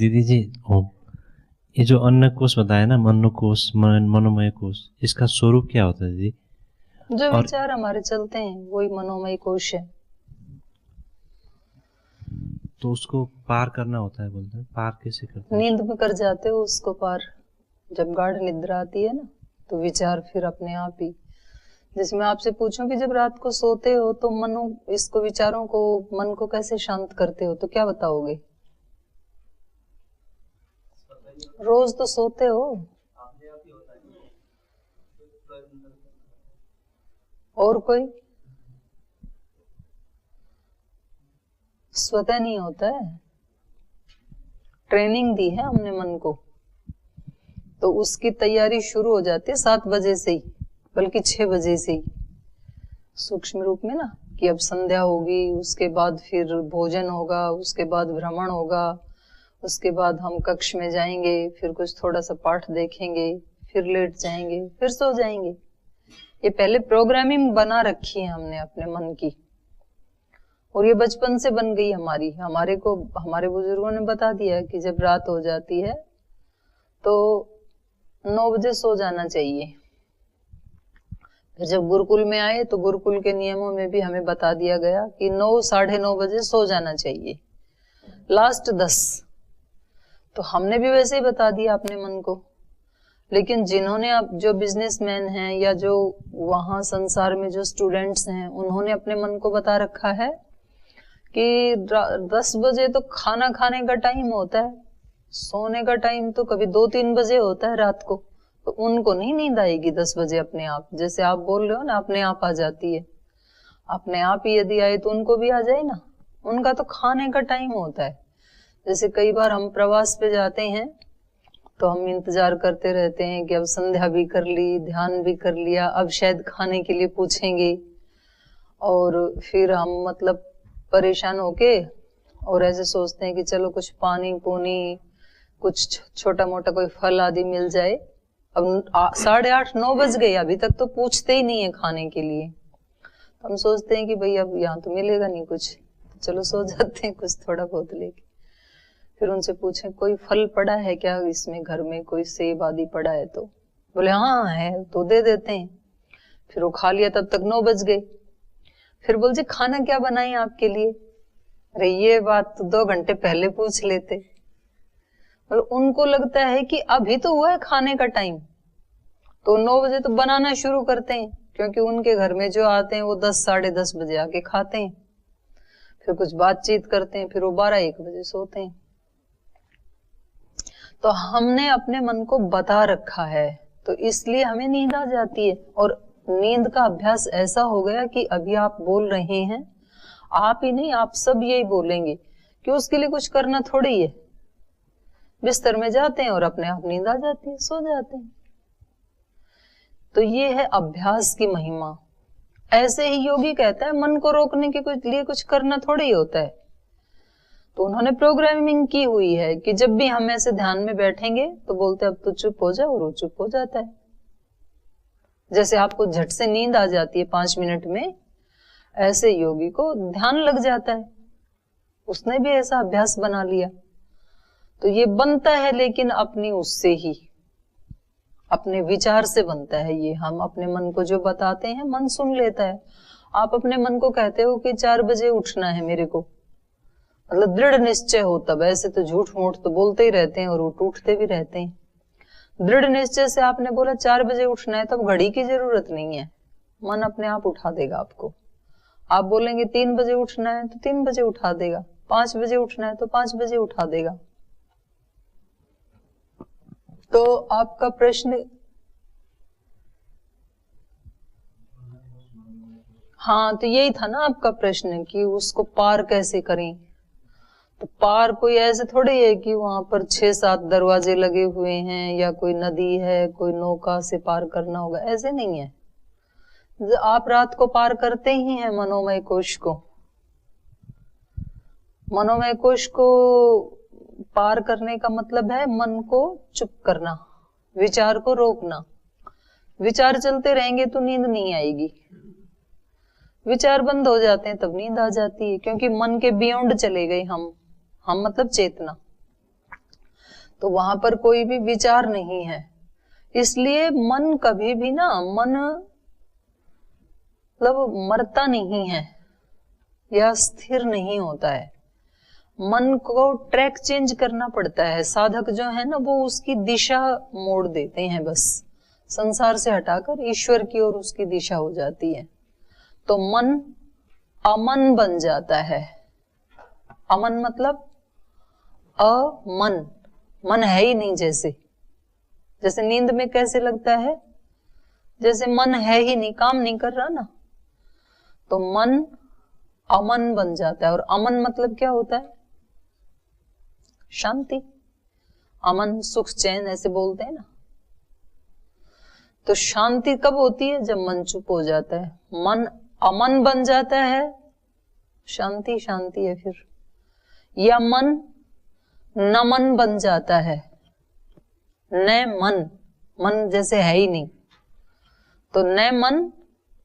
दीदी जी, ये जो अन्न कोश बताया ना, मनोकोश, मनोमय कोश, इसका स्वरूप क्या होता है दीदी? जो विचार हमारे चलते हैं वही मनोमय कोश है। तो उसको पार करना होता है, बोलते हैं, पार कैसे करते हैं? नींद में कर जाते हो उसको पार। जब गाढ़ निद्रा आती है ना, तो विचार फिर अपने आप ही, जैसे मैं आपसे पूछूं कि जब रात को सोते हो तो मनो इसको विचारों को, मन को कैसे शांत करते हो, तो क्या बताओगे? रोज तो सोते हो, और कोई स्वतः नहीं होता है। ट्रेनिंग दी है हमने मन को, तो उसकी तैयारी शुरू हो जाती है 7 बजे से ही, बल्कि 6 बजे से ही सूक्ष्म रूप में ना, कि अब संध्या होगी, उसके बाद फिर भोजन होगा, उसके बाद भ्रमण होगा, उसके बाद हम कक्ष में जाएंगे, फिर कुछ थोड़ा सा पाठ देखेंगे, फिर लेट जाएंगे, फिर सो जाएंगे। ये पहले प्रोग्रामिंग बना रखी है हमने अपने मन की, और ये बचपन से बन गई हमारी। हमारे को हमारे बुजुर्गों ने बता दिया कि जब रात हो जाती है तो 9 बजे सो जाना चाहिए। फिर जब गुरुकुल में आए तो गुरुकुल के नियमों में भी हमें बता दिया गया कि 9 साढ़े 9 बजे सो जाना चाहिए, लास्ट 10। तो हमने भी वैसे ही बता दिया अपने मन को। लेकिन जिन्होंने, अब जो बिजनेसमैन हैं या जो वहां संसार में जो स्टूडेंट्स हैं, उन्होंने अपने मन को बता रखा है कि 10 बजे तो खाना खाने का टाइम होता है, सोने का टाइम तो कभी 2-3 बजे होता है रात को। तो उनको नहीं नींद आएगी 10 बजे अपने आप, जैसे आप बोल रहे हो ना, अपने आप आ जाती है। अपने आप ही यदि आए तो उनको भी आ जाए ना। उनका तो खाने का टाइम होता है। जैसे कई बार हम प्रवास पे जाते हैं तो हम इंतजार करते रहते हैं कि अब संध्या भी कर ली, ध्यान भी कर लिया, अब शायद खाने के लिए पूछेंगे, और फिर हम मतलब परेशान होके और ऐसे सोचते हैं कि चलो कुछ पानी पूनी, कुछ छोटा मोटा कोई फल आदि मिल जाए। अब 8:30-9 बज गए, अभी तक तो पूछते ही नहीं है खाने के लिए। तो हम सोचते हैं कि भाई अब यहाँ तो मिलेगा नहीं कुछ, चलो सो जाते हैं कुछ थोड़ा बहुत लेके। फिर उनसे पूछे कोई फल पड़ा है क्या इसमें, घर में कोई सेब आदि पड़ा है? तो बोले हाँ है, तो दे देते हैं। फिर वो खा लिया, तब तक 9 बज गए। फिर बोलते खाना क्या बनाए आपके लिए? अरे ये बात तो 2 घंटे पहले पूछ लेते। और उनको लगता है कि अभी तो हुआ है खाने का टाइम, तो 9 बजे तो बनाना शुरू करते हैं, क्योंकि उनके घर में जो आते हैं वो 10 साढ़े 10 बजे आके खाते हैं। फिर कुछ बातचीत करते हैं, फिर वो 12-1 बजे सोते हैं। तो हमने अपने मन को बता रखा है, तो इसलिए हमें नींद आ जाती है। और नींद का अभ्यास ऐसा हो गया कि अभी आप बोल रहे हैं, आप ही नहीं, आप सब यही बोलेंगे कि उसके लिए कुछ करना थोड़ी है। बिस्तर में जाते हैं और अपने आप नींद आ जाती है, सो जाते हैं। तो ये है अभ्यास की महिमा। ऐसे ही योगी कहता है मन को रोकने के लिए कुछ करना थोड़ी ही होता है। तो उन्होंने प्रोग्रामिंग की हुई है कि जब भी हम ऐसे ध्यान में बैठेंगे तो बोलते अब तो चुप हो जाओ, और वो चुप हो जाता है। जैसे आपको झट से नींद आ जाती है 5 मिनट में, ऐसे योगी को ध्यान लग जाता है। उसने भी ऐसा अभ्यास बना लिया। तो ये बनता है, लेकिन अपनी उससे ही, अपने विचार से बनता है ये। हम अपने मन को जो बताते हैं, मन सुन लेता है। आप अपने मन को कहते हो कि 4 बजे उठना है मेरे को, मतलब दृढ़ निश्चय हो तब। ऐसे तो झूठ मूठ तो बोलते ही रहते हैं और उठते भी रहते हैं। दृढ़ निश्चय से आपने बोला 4 बजे उठना है, तब घड़ी की जरूरत नहीं है, मन अपने आप उठा देगा आपको। आप बोलेंगे 3 बजे उठना है तो 3 बजे उठा देगा, 5 बजे उठना है तो 5 बजे उठा देगा। तो आपका प्रश्न, हाँ तो यही था ना आपका प्रश्न कि उसको पार कैसे करें। तो पार कोई ऐसे थोड़ी है कि वहां पर 6-7 दरवाजे लगे हुए हैं, या कोई नदी है, कोई नौका से पार करना होगा, ऐसे नहीं है। आप रात को पार करते ही हैं मनोमय कोश को। मनोमय कोश को पार करने का मतलब है मन को चुप करना, विचार को रोकना। विचार चलते रहेंगे तो नींद नहीं आएगी, विचार बंद हो जाते हैं तब नींद आ जाती है, क्योंकि मन के बियॉन्ड चले गए हम मतलब चेतना। तो वहां पर कोई भी विचार नहीं है। इसलिए मन कभी भी ना, मन मतलब मरता नहीं है या स्थिर नहीं होता है। मन को ट्रैक चेंज करना पड़ता है। साधक जो है ना, वो उसकी दिशा मोड़ देते हैं, बस संसार से हटाकर ईश्वर की ओर उसकी दिशा हो जाती है। तो मन अमन बन जाता है। अमन मतलब अमन, मन है ही नहीं। जैसे नींद में कैसे लगता है, जैसे मन है ही नहीं, काम नहीं कर रहा ना, तो मन अमन बन जाता है। और अमन मतलब क्या होता है? शांति। अमन, सुख, चैन ऐसे बोलते हैं ना। तो शांति कब होती है? जब मन चुप हो जाता है, मन अमन बन जाता है, शांति शांति है फिर। या मन नमन बन जाता है, न मन, मन जैसे है ही नहीं, तो न मन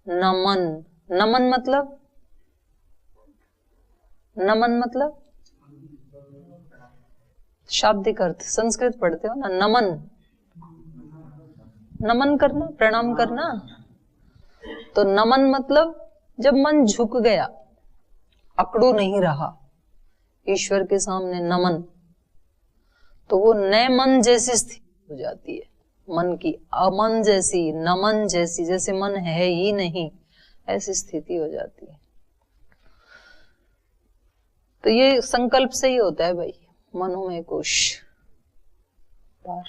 नमन। नमन मतलब, नमन मतलब शाब्दिक अर्थ, संस्कृत पढ़ते हो ना, नमन, नमन करना, प्रणाम करना। तो नमन मतलब जब मन झुक गया, अकड़ू नहीं रहा ईश्वर के सामने, नमन, तो वो नए मन जैसी स्थिति हो जाती है। मन की अमन जैसी, नमन जैसी, जैसे मन है ही नहीं, ऐसी स्थिति हो जाती है। तो ये संकल्प से ही होता है भाई, मनोमय कोश पार।